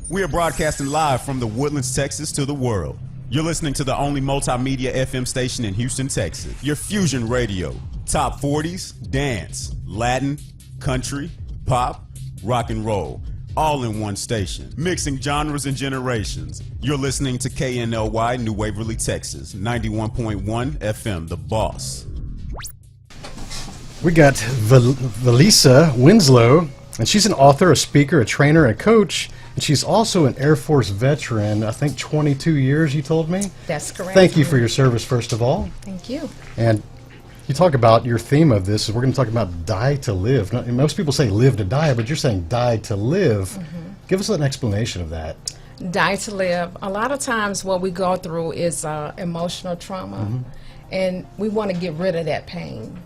We are broadcasting live from the Woodlands, Texas to the world. You're listening to the only multimedia FM station in Houston, Texas. Your Fusion Radio. Top 40s, dance, Latin, country, pop, rock and roll. All in one station. Mixing genres and generations. You're listening to KNLY New Waverly, Texas. 91.1 FM, The Boss. We got Valessa Winslow, and she's an author, a speaker, a trainer, and a coach. And she's also an Air Force veteran, I think 22 years, you told me? That's correct. Thank you for your service, first of all. Thank you. And you talk about your theme of this, is we're going to talk about die to live. Now, most people say live to die, but you're saying die to live. Mm-hmm. Give us an explanation of that. Die to live. A lot of times what we go through is emotional trauma, mm-hmm. and we want to get rid of that pain.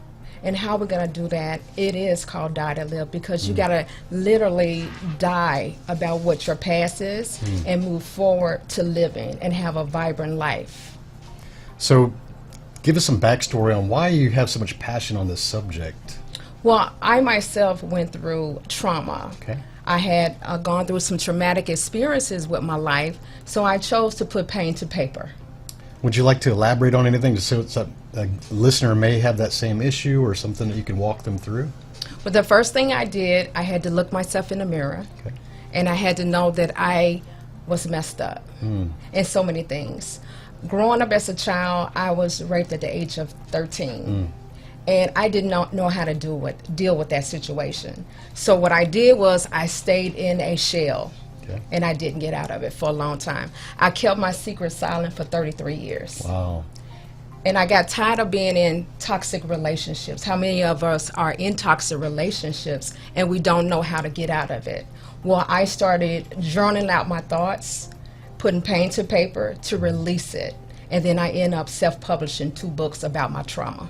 And how we're going to do that, it is called die to live, because you got to literally die about what your past is and move forward to living and have a vibrant life. So give us some backstory on why you have so much passion on this subject. Well, I myself went through trauma. Okay. I had gone through some traumatic experiences with my life, so I chose to put pain to paper. Would you like to elaborate on anything so a listener may have that same issue or something that you can walk them through? Well, the first thing I did, I had to look myself in the mirror, and I had to know that I was messed up in so many things. Growing up as a child, I was raped at the age of 13, and I did not know how to deal with that situation. So what I did was I stayed in a shell. Okay. And I didn't get out of it for a long time. I kept my secret silent for 33 years. Wow. And I got tired of being in toxic relationships. How many of us are in toxic relationships and we don't know how to get out of it? Well, I started journaling out my thoughts, putting pain to paper to release it. And then I ended up self-publishing 2 books about my trauma.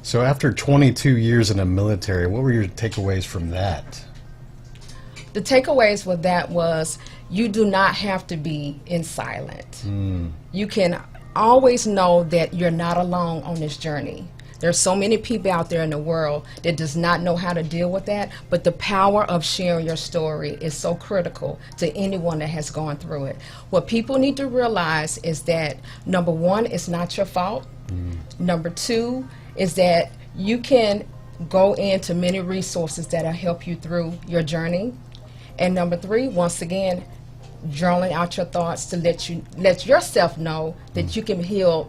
So after 22 years in the military, what were your takeaways from that? The takeaways with that was you do not have to be in silent. You can always know that you're not alone on this journey. There's so many people out there in the world that does not know how to deal with that, but the power of sharing your story is so critical to anyone that has gone through it. What people need to realize is that, number 1, it's not your fault. Number 2 is that you can go into many resources that'll help you through your journey. And number 3, once again, journaling out your thoughts to let yourself know that you can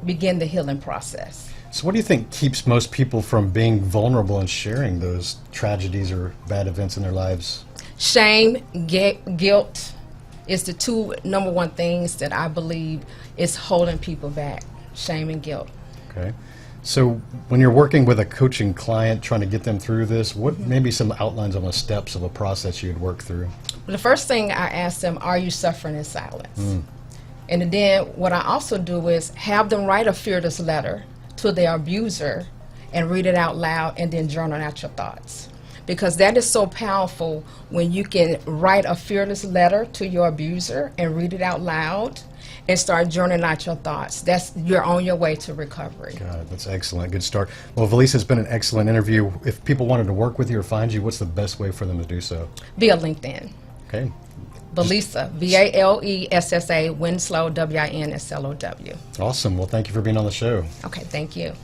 begin the healing process. So what do you think keeps most people from being vulnerable and sharing those tragedies or bad events in their lives? Shame, guilt is the 2 number 1 things that I believe is holding people back. Shame and guilt. Okay. So when you're working with a coaching client trying to get them through this, what maybe some outlines on the steps of a process you'd work through? Well, the first thing I ask them, are you suffering in silence? And then what I also do is have them write a fearless letter to their abuser and read it out loud and then journal out your thoughts. Because that is so powerful when you can write a fearless letter to your abuser and read it out loud and start journaling out your thoughts. You're on your way to recovery. God, that's excellent. Good start. Well, Valessa, it's been an excellent interview. If people wanted to work with you or find you, what's the best way for them to do so? Via LinkedIn. Okay. Valessa, Valessa, Winslow, Winslow. Awesome. Well, thank you for being on the show. Okay, thank you.